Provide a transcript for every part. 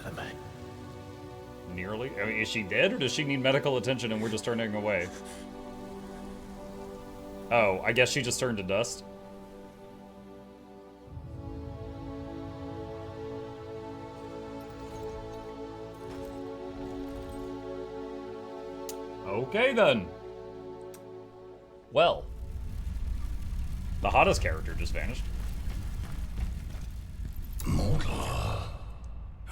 Elame. Nearly? I mean, is she dead, or does she need medical attention and we're just turning away? Oh, I guess she just turned to dust. Okay, then. Well. The hottest character just vanished. Mortal,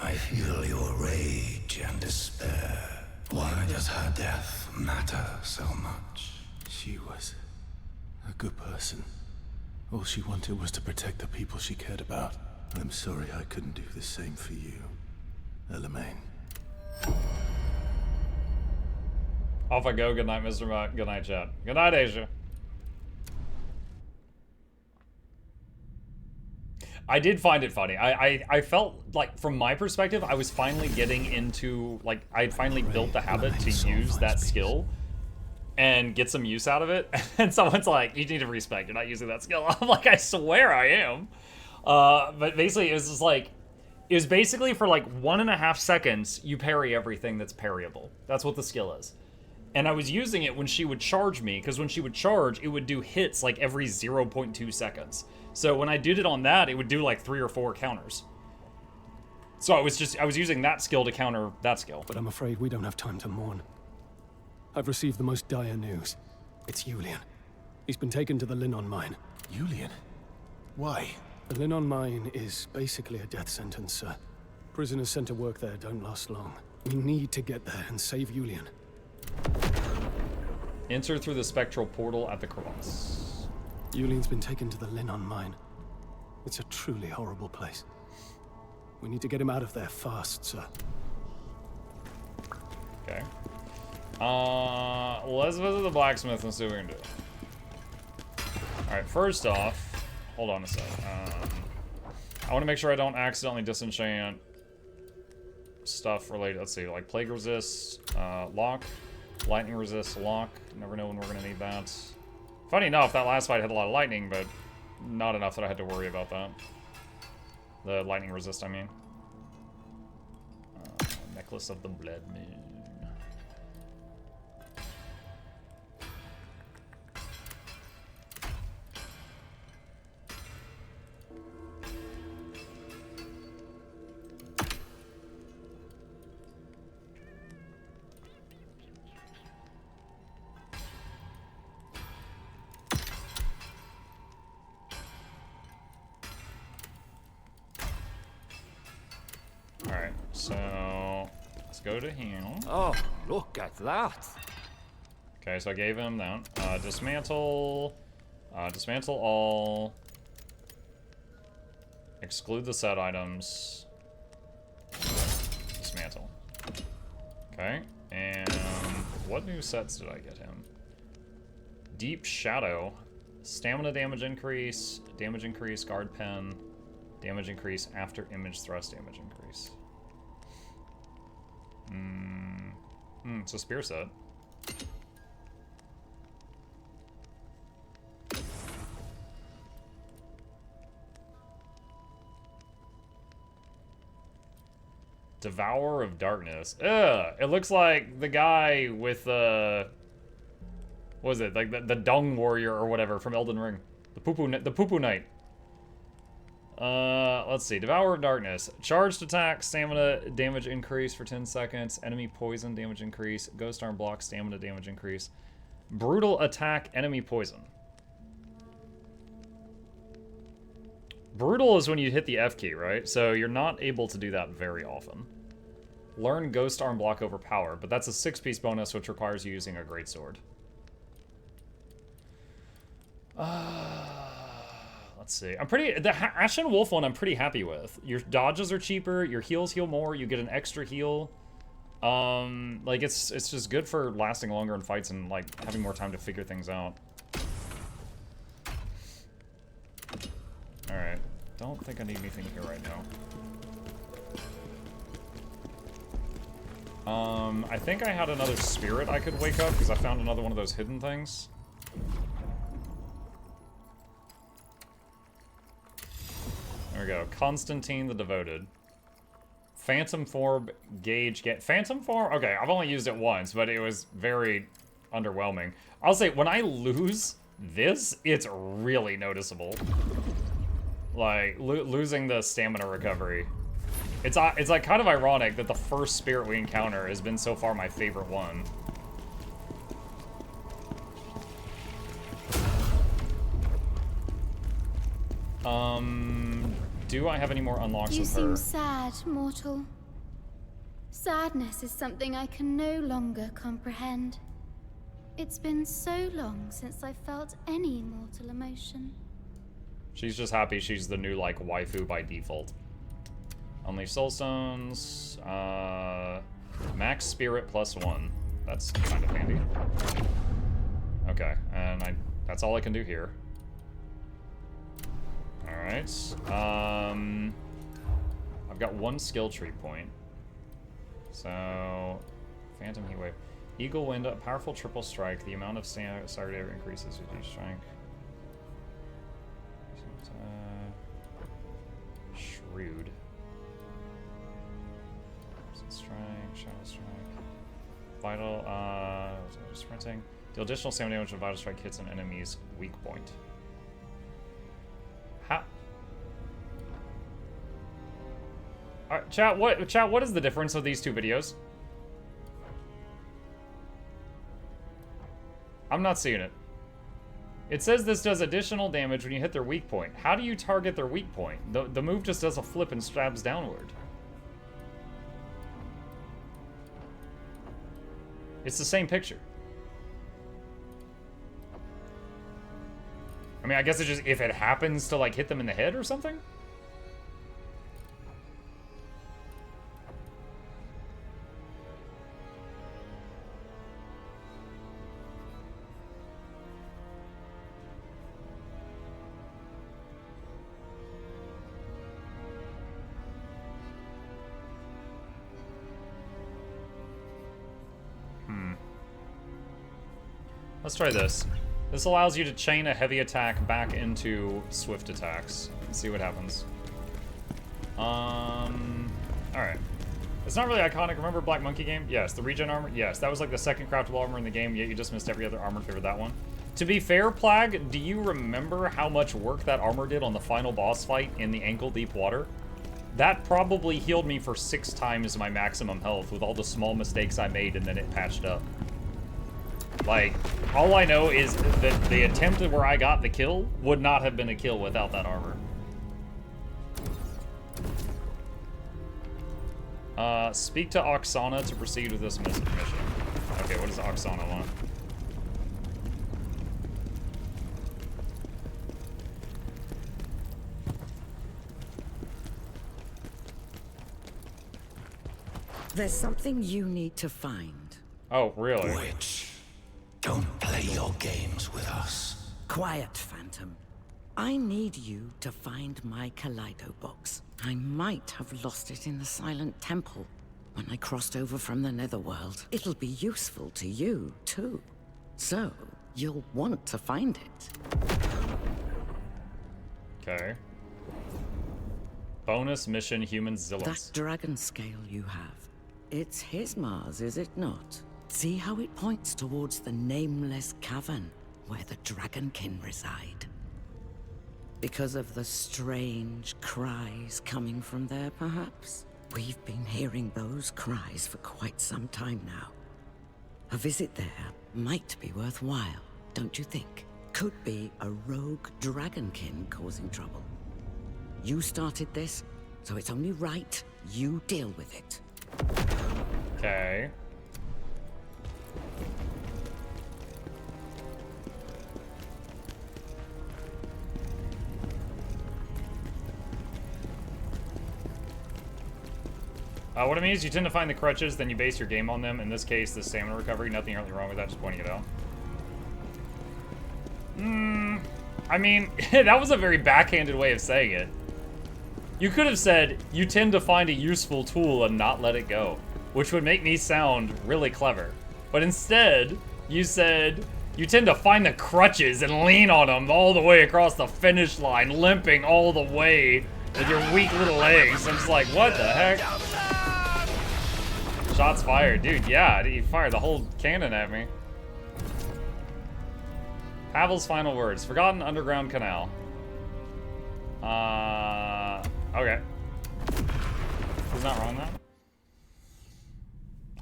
I feel your rage and despair. Why does her death matter so much? She was a good person. All she wanted was to protect the people she cared about. I'm sorry I couldn't do the same for you, Elamaine. Off I go. Good night, Mr. Mutt. Good night, chat. Good night, Asia. I did find it funny. I felt like, from my perspective, I was finally getting into, like, I finally built the habit to use that skill and get some use out of it. And someone's like, you need to respect, you're not using that skill. I'm like, I swear I am. But basically, it was just like, it was basically for like 1.5 seconds, you parry everything that's parryable. That's what the skill is. And I was using it when she would charge me, because when she would charge, it would do hits like every 0.2 seconds. So when I did it on that, it would do like 3 or 4 counters. So I was using that skill to counter that skill. But I'm afraid we don't have time to mourn. I've received the most dire news. It's Julian. He's been taken to the Linnon mine. Julian? Why? The Linnon mine is basically a death sentence, sir. Prisoners sent to work there don't last long. We need to get there and save Julian. Enter through the spectral portal at the cross. Julian's been taken to the Linnon mine. It's a truly horrible place. We need to get him out of there fast, sir. Okay. Let's visit the blacksmith and see what we can do. Alright, first off, hold on a sec. I want to make sure I don't accidentally disenchant stuff related. Let's see, like plague resist, lock, lightning resist, lock. Never know when we're going to need that. Funny enough, that last fight had a lot of lightning, but not enough that I had to worry about that. The lightning resist, I mean. Necklace of the Blood Moon. Alright, so let's go to him. Oh, look at that. Okay, so I gave him that. Dismantle. Dismantle all. Exclude the set items. Dismantle. Okay, and what new sets did I get him? Deep Shadow. Stamina damage increase, guard pen, damage increase after image thrust damage increase. It's a spear set. Devourer of Darkness. Ugh! It looks like the guy with what was it? Like the Dung Warrior or whatever from Elden Ring. The Poo-Poo Knight. Let's see. Devourer of Darkness. Charged attack, stamina damage increase for 10 seconds. Enemy poison damage increase. Ghost arm block, stamina damage increase. Brutal attack, enemy poison. Brutal is when you hit the F key, right? So you're not able to do that very often. Learn Ghost Arm Block Overpower, but that's a 6-piece bonus which requires you using a greatsword. Let's see. The Ashen Wolf one I'm pretty happy with. Your dodges are cheaper, your heals heal more, you get an extra heal. Like it's just good for lasting longer in fights and like having more time to figure things out. Alright. Don't think I need anything here right now. I think I had another spirit I could wake up because I found another one of those hidden things. There we go. Constantine the Devoted. Phantom form gauge get phantom form. Okay, I've only used it once, but it was very underwhelming. I'll say when I lose this, it's really noticeable. Like losing the stamina recovery. It's like kind of ironic that the first spirit we encounter has been so far my favorite one. Do I have any more unlocks with her? You seem sad, mortal. Sadness is something I can no longer comprehend. It's been so long since I felt any mortal emotion. She's just happy she's the new, like, waifu by default. Unleash soulstones. Max spirit +1. That's kind of handy. Okay, and that's all I can do here. Alright. I've got one skill tree point. So, Phantom Heatwave. Eagle Wind, a powerful triple strike. The amount of staggered air increases with each strike. Shrewd. Strike, Shadow Strike. Vital, sprinting. Deal additional stamina damage when Vital Strike hits an enemy's weak point. How? Alright, chat, what is the difference of these two videos? I'm not seeing it. It says this does additional damage when you hit their weak point. How do you target their weak point? The move just does a flip and stabs downward. It's the same picture. I mean, I guess it's just if it happens to, like, hit them in the head or something? Let's try this. This allows you to chain a heavy attack back into swift attacks. Let's see what happens. Alright. It's not really iconic. Remember Black Monkey game? Yes. The regen armor? Yes. That was like the second craftable armor in the game, yet you just missed every other armor and favored that one. To be fair, Plague, do you remember how much work that armor did on the final boss fight in the ankle-deep water? That probably healed me for 6 times my maximum health with all the small mistakes I made and then it patched up. Like, all I know is that the attempt where I got the kill would not have been a kill without that armor. Speak to Oksana to proceed with this mission. Okay, what does Oksana want? There's something you need to find. Oh, really? Witch, don't play your games with us. Quiet, Phantom. I need you to find my Kaleido box. I might have lost it in the Silent Temple when I crossed over from the Netherworld. It'll be useful to you, too. So, you'll want to find it. Okay. Bonus mission Human That Zillus. dragon scale you have. It's his Mars, is it not? See how it points towards the nameless cavern where the dragonkin reside. Because of the strange cries coming from there, perhaps? We've been hearing those cries for quite some time now. A visit there might be worthwhile, don't you think? Could be a rogue dragonkin causing trouble. You started this, so it's only right you deal with it. Okay. What it means, you tend to find the crutches, then you base your game on them. In this case, the stamina recovery. Nothing really wrong with that, just pointing it out. I mean, that was a very backhanded way of saying it. You could have said, you tend to find a useful tool and not let it go, which would make me sound really clever. But instead, you said, you tend to find the crutches and lean on them all the way across the finish line, limping all the way with your weak little legs. I'm just like, what the heck? Shots fired. Dude, yeah, he fired the whole cannon at me. Havel's final words. Forgotten underground canal. Okay. He's not wrong though.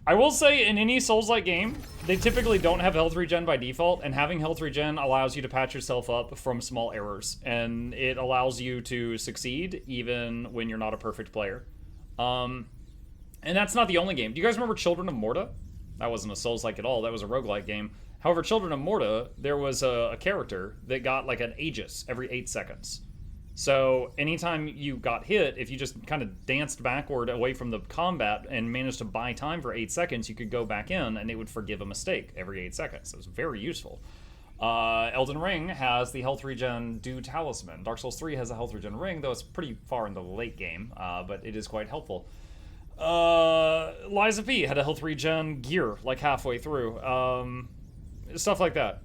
I will say, in any Souls-like game, they typically don't have health regen by default, and having health regen allows you to patch yourself up from small errors, and it allows you to succeed even when you're not a perfect player. And that's not the only game. Do you guys remember Children of Morta? That wasn't a Souls-like at all. That was a roguelike game. However, Children of Morta, there was a character that got like an Aegis every 8 seconds. So anytime you got hit, if you just kind of danced backward away from the combat and managed to buy time for 8 seconds, you could go back in and it would forgive a mistake every 8 seconds. It was very useful. Elden Ring has the health regen Dew Talisman. Dark Souls 3 has a health regen ring, though it's pretty far in the late game, but it is quite helpful. Lies of P had a health regen gear like halfway through. Stuff like that.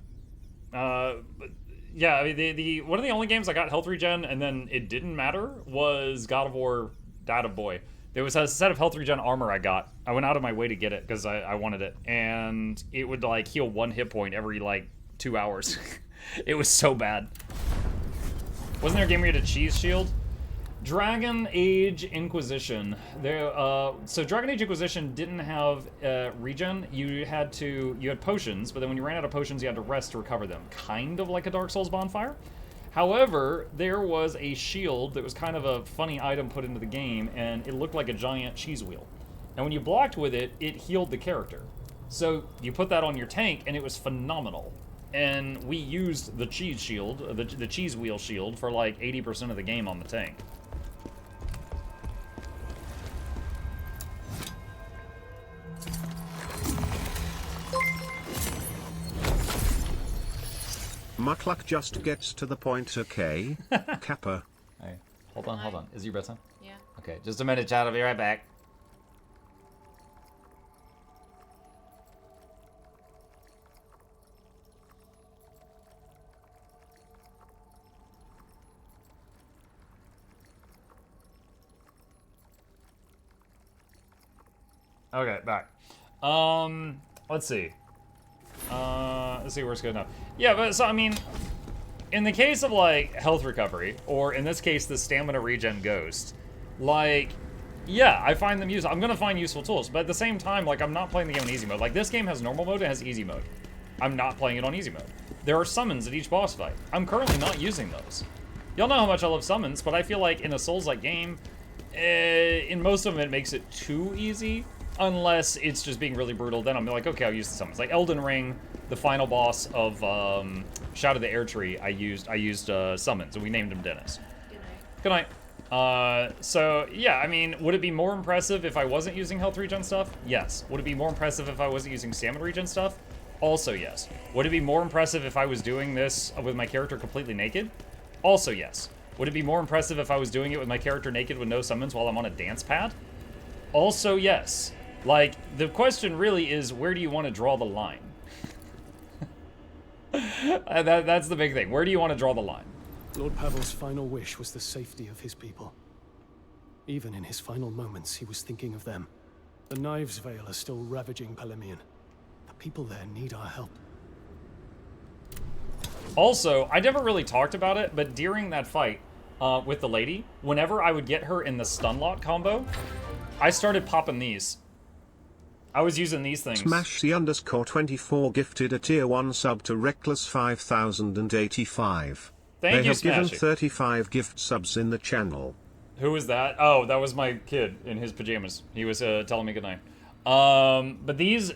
Yeah, I mean, the one of the only games I got health regen and then it didn't matter was God of War Data Boy. There was a set of health regen armor I got. I went out of my way to get it because I wanted it. And it would, like, heal 1 hit point every, like, 2 hours. It was so bad. Wasn't there a game where you had a cheese shield? Dragon Age Inquisition. So Dragon Age Inquisition didn't have regen. You had potions, but then when you ran out of potions, you had to rest to recover them. Kind of like a Dark Souls bonfire. However, there was a shield that was kind of a funny item put into the game, and it looked like a giant cheese wheel. And when you blocked with it, it healed the character. So you put that on your tank, and it was phenomenal. And we used the cheese shield, the cheese wheel shield, for like 80% of the game on the tank. Mukluk just gets to the point, okay? Kappa. Hey, hold on. Is your bedtime? Yeah. Okay, just a minute, chat. I'll be right back. Okay, back. Let's see. Let's see where it's good enough. Yeah, but so I mean, in the case of like health recovery, or in this case the stamina regen ghost, like, yeah, I find them useful. I'm gonna find useful tools, but at the same time, like, I'm not playing the game on easy mode. Like, this game has normal mode, it has easy mode. I'm not playing it on easy mode. There are summons at each boss fight. I'm currently not using those. Y'all know how much I love summons, but I feel like in a Souls-like game, in most of them it makes it too easy. Unless it's just being really brutal, then I'm like, okay, I'll use the summons. Like Elden Ring, the final boss of Shout of the Air Tree, I used summons, and we named him Dennis. Good night. Good night. So, yeah, I mean, would it be more impressive if I wasn't using health regen stuff? Yes. Would it be more impressive if I wasn't using stamina regen stuff? Also yes. Would it be more impressive if I was doing this with my character completely naked? Also yes. Would it be more impressive if I was doing it with my character naked with no summons while I'm on a dance pad? Also yes. Like, the question really is, where do you want to draw the line? That's the big thing. Where do you want to draw the line? Lord Pavel's final wish was the safety of his people. Even in his final moments, he was thinking of them. The Knives Vale are still ravaging Palemian. The people there need our help. Also, I never really talked about it, but during that fight with the lady, whenever I would get her in the stun lock combo, I started popping these. I was using these things. Smash the _24 gifted a tier 1 sub to Reckless 5085. Thank you, They have Smashy. given 35 gift subs in the channel. Who was that? Oh, that was my kid in his pajamas. He was telling me goodnight. But these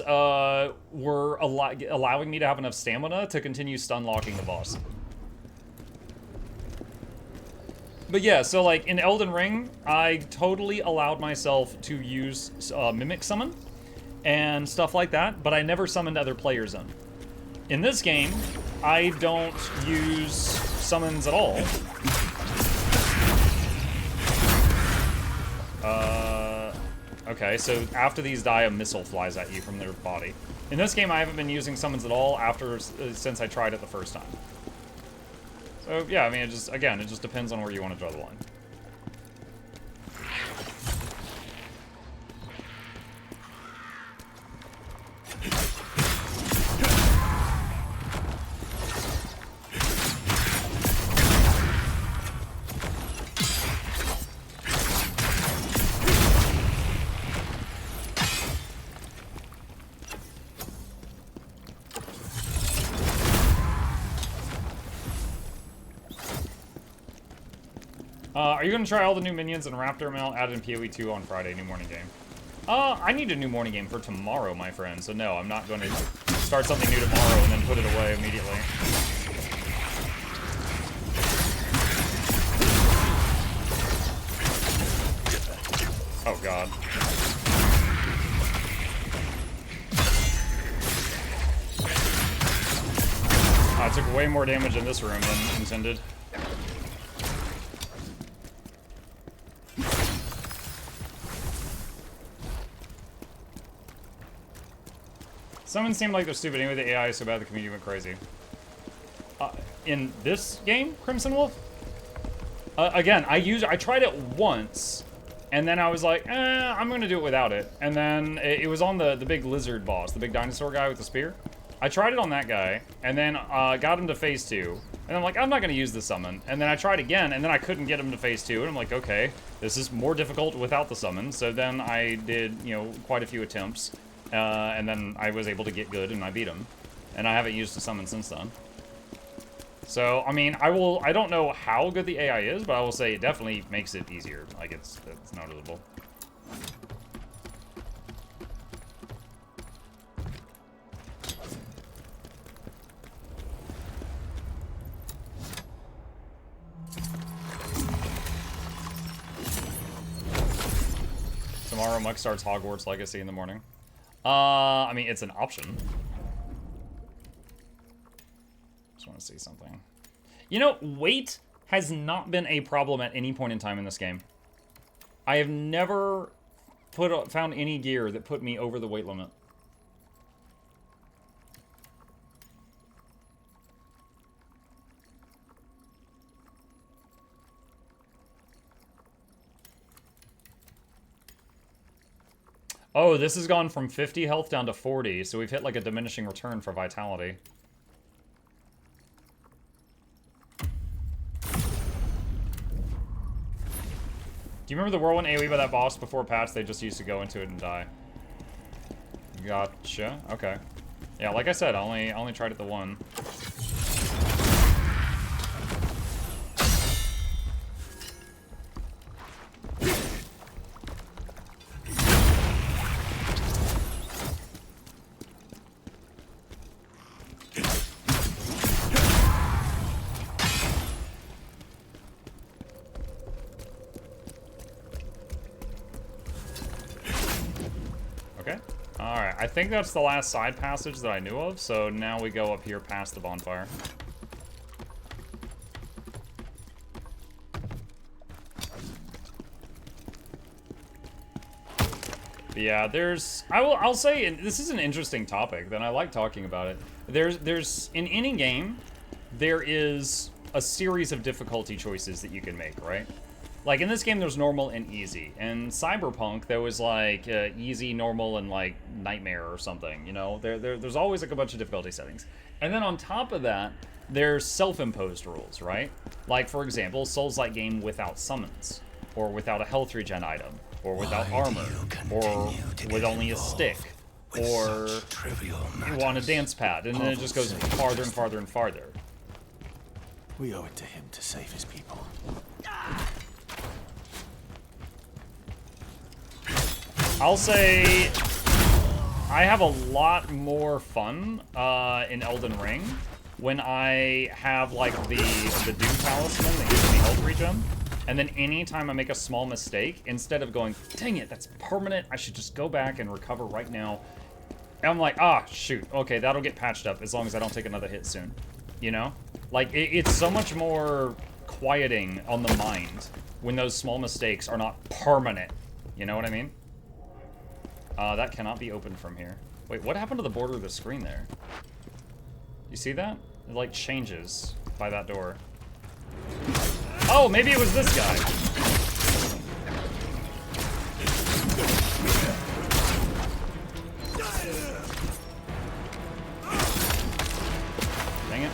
were allowing me to have enough stamina to continue stun locking the boss. But yeah, so like in Elden Ring, I totally allowed myself to use Mimic Summon and stuff like that, but I never summoned other players in. In this game, I don't use summons at all. Okay, so after these die, a missile flies at you from their body. In this game, I haven't been using summons at all since I tried it the first time. So yeah, I mean, it just depends on where you want to draw the line. Are you going to try all the new minions and Raptor Mail added in PoE 2 on Friday, new morning game? I need a new morning game for tomorrow, my friend. So no, I'm not going to start something new tomorrow and then put it away immediately. Oh, God. I took way more damage in this room than intended. Summons seem like they're stupid anyway. The AI is so bad the community went crazy. In this game, Crimson Wolf? Again, I tried it once, and then I was like, I'm gonna do it without it. And then it was on the big lizard boss, the big dinosaur guy with the spear. I tried it on that guy, and then got him to phase 2. And I'm like, I'm not gonna use the summon. And then I tried again, and then I couldn't get him to phase 2. And I'm like, okay, this is more difficult without the summon. So then I did, you know, quite a few attempts. And then I was able to get good, and I beat him. And I haven't used the summon since then. So, I mean, I don't know how good the AI is, but I will say it definitely makes it easier. Like, it's noticeable. Tomorrow, Muck starts Hogwarts Legacy in the morning. I mean, it's an option. Just want to see something. You know, weight has not been a problem at any point in time in this game. I have never found any gear that put me over the weight limit. Oh, this has gone from 50 health down to 40, so we've hit like a diminishing return for vitality. Do you remember the whirlwind AoE by that boss before patch? They just used to go into it and die. Gotcha. Okay. Yeah, like I said, I only tried it the one. I think that's the last side passage that I knew of, so now we go up here past the bonfire. But yeah, I'll say, and this is an interesting topic, and I like talking about it. There's in any game, there is a series of difficulty choices that you can make, right? Like, in this game, there's normal and easy. In Cyberpunk, there was, like, easy, normal, and, like, nightmare or something, you know? There's always, like, a bunch of difficulty settings. And then on top of that, there's self-imposed rules, right? Like, for example, Souls-like game without summons, or without a health regen item, or without armor, or with only a stick, or you want a dance pad, and then it just goes farther and farther and farther. We owe it to him to save his people. I'll say I have a lot more fun in Elden Ring when I have like the Doom Talisman that gives me health regen, and then anytime I make a small mistake, instead of going, dang it, that's permanent, I should just go back and recover right now. And I'm like, ah, shoot, okay, that'll get patched up as long as I don't take another hit soon. You know? Like, it's so much more quieting on the mind when those small mistakes are not permanent. You know what I mean? That cannot be opened from here. Wait, what happened to the border of the screen there? You see that? It, like, changes by that door. Oh, maybe it was this guy. Dang it.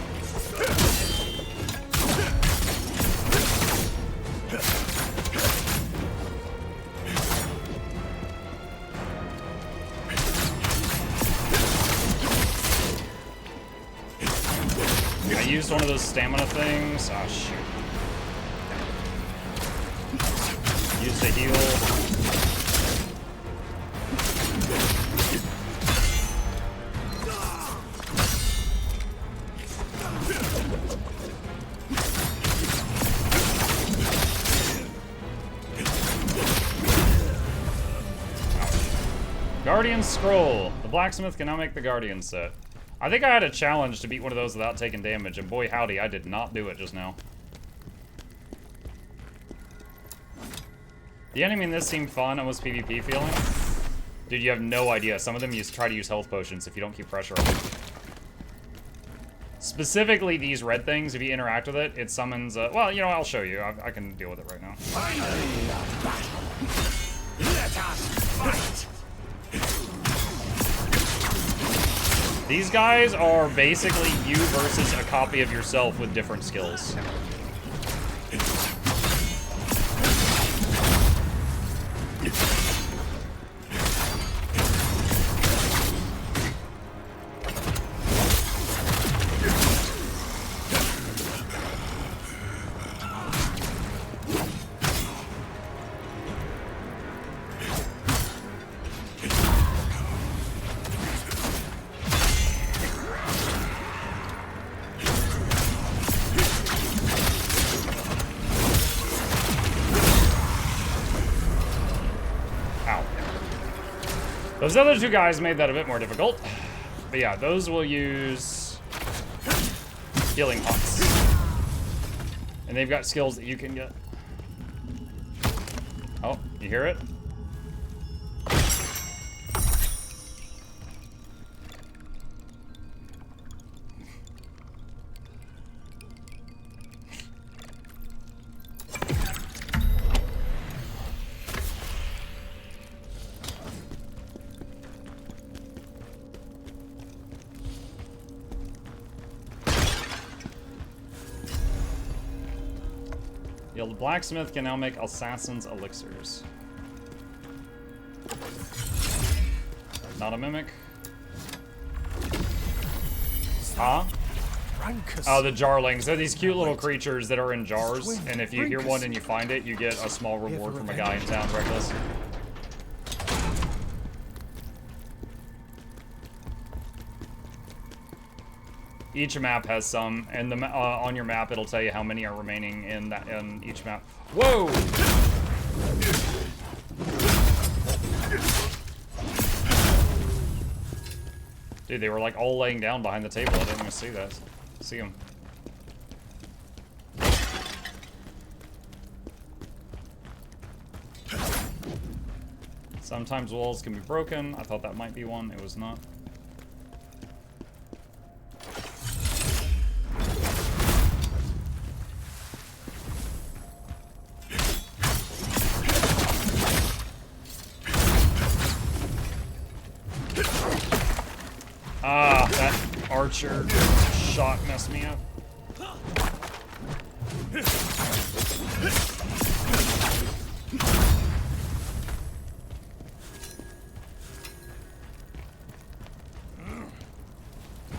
I used one of those stamina things. Oh, shoot. Use the heal. Guardian Scroll. The blacksmith can now make the Guardian set. I think I had a challenge to beat one of those without taking damage, and boy howdy, I did not do it just now. The enemy in this seemed fun, almost PvP feeling. Dude, you have no idea. Some of them try to use health potions if you don't keep pressure on them. Specifically these red things, if you interact with it, it summons, well, you know, I'll show you. I can deal with it right now. Finally a battle. Let us fight. These guys are basically you versus a copy of yourself with different skills. Those other two guys made that a bit more difficult. But yeah, those will use healing pots. And they've got skills that you can get. Oh, you hear it? The blacksmith can now make assassin's elixirs. Not a mimic. Huh? Oh, the jarlings. They're these cute little creatures that are in jars, and if you hear one and you find it, you get a small reward from a guy in town, Reckless. Each map has some, and the on your map it'll tell you how many are remaining in each map. Whoa! Dude, they were like all laying down behind the table. I didn't even see that. See them. Sometimes walls can be broken. I thought that might be one. It was not. Ah, that archer shot messed me up.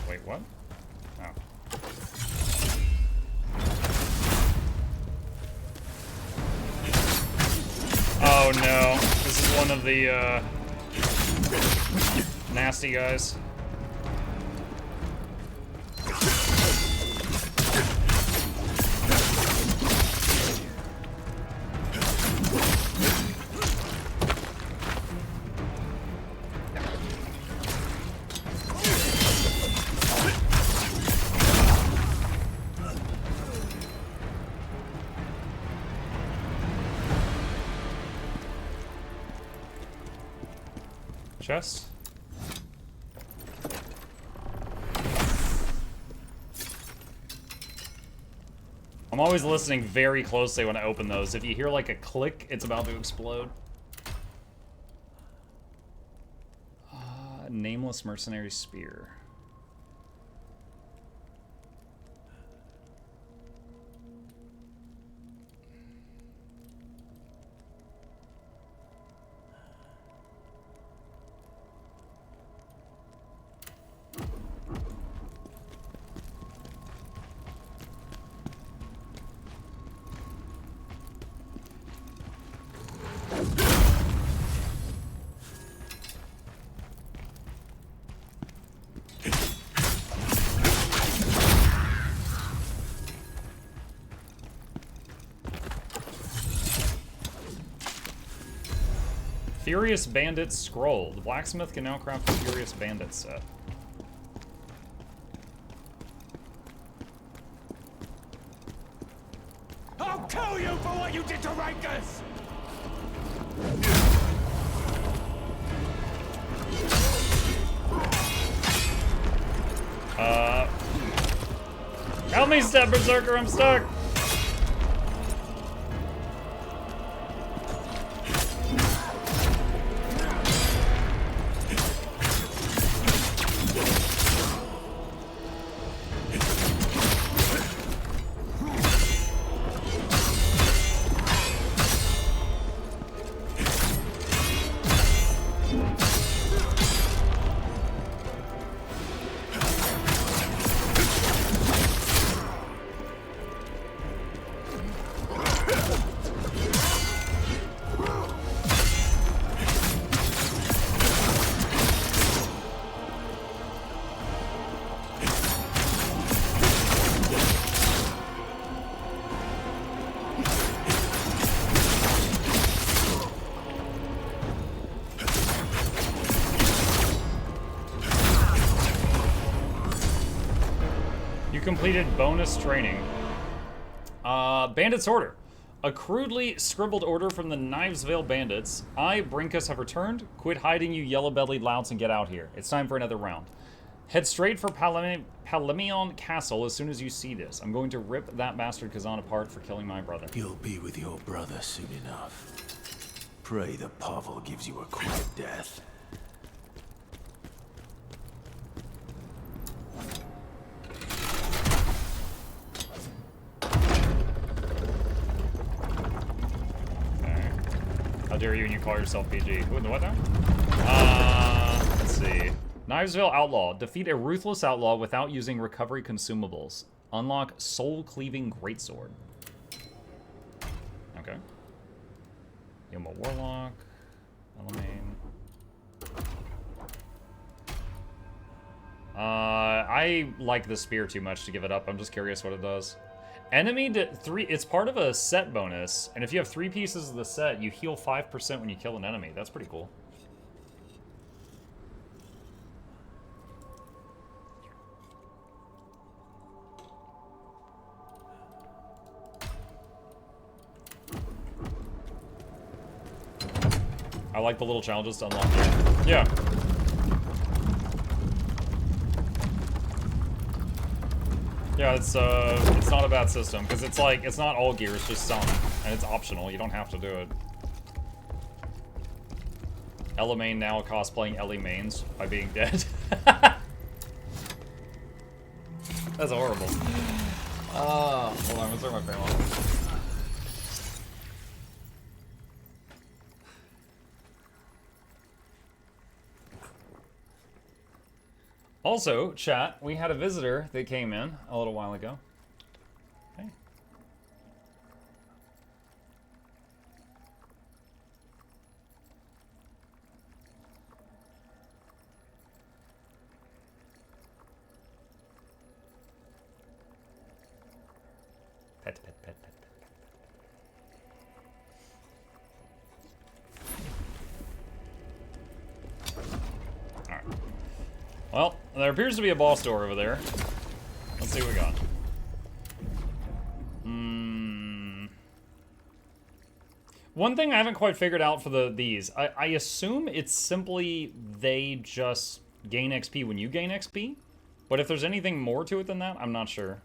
Wait, what? Oh. Oh no, this is one of the nasty guys. Chest. I'm always listening very closely when I open those. If you hear like a click, it's about to explode. Nameless mercenary spear. Furious Bandit Scroll. The blacksmith can now craft the Furious Bandit set. I'll kill you for what you did to Rangers! Help me, Step Berzerker, I'm stuck! Completed bonus training. Bandit's Order. A crudely scribbled order from the Knives Vale Bandits. I, Brinkus, have returned. Quit hiding, you yellow-bellied louts, and get out here. It's time for another round. Head straight for Palemion Castle as soon as you see this. I'm going to rip that bastard Khazan apart for killing my brother. You'll be with your brother soon enough. Pray that Pavel gives you a quick death. How dare you when you call yourself PG? Who in the what now? Let's see. Knivesville Outlaw. Defeat a ruthless outlaw without using recovery consumables. Unlock soul-cleaving greatsword. Okay. Yoma Warlock. Elamane. I like the spear too much to give it up. I'm just curious what it does. Enemy to 3, it's part of a set bonus, and if you have 3 pieces of the set, you heal 5% when you kill an enemy. That's pretty cool. I like the little challenges to unlock it. Yeah. Yeah, it's not a bad system, because it's like, it's not all gear, it's just some, and it's optional, you don't have to do it. Elamane now cosplaying Ellie Mains by being dead. That's horrible. Hold on, I'm gonna turn my frame off. Also, chat, we had a visitor that came in a little while ago. Okay. Pet, pet, pet, pet. Alright. Well, there appears to be a boss door over there. Let's see what we got. One thing I haven't quite figured out for these, I assume it's simply they just gain XP when you gain XP. But if there's anything more to it than that, I'm not sure.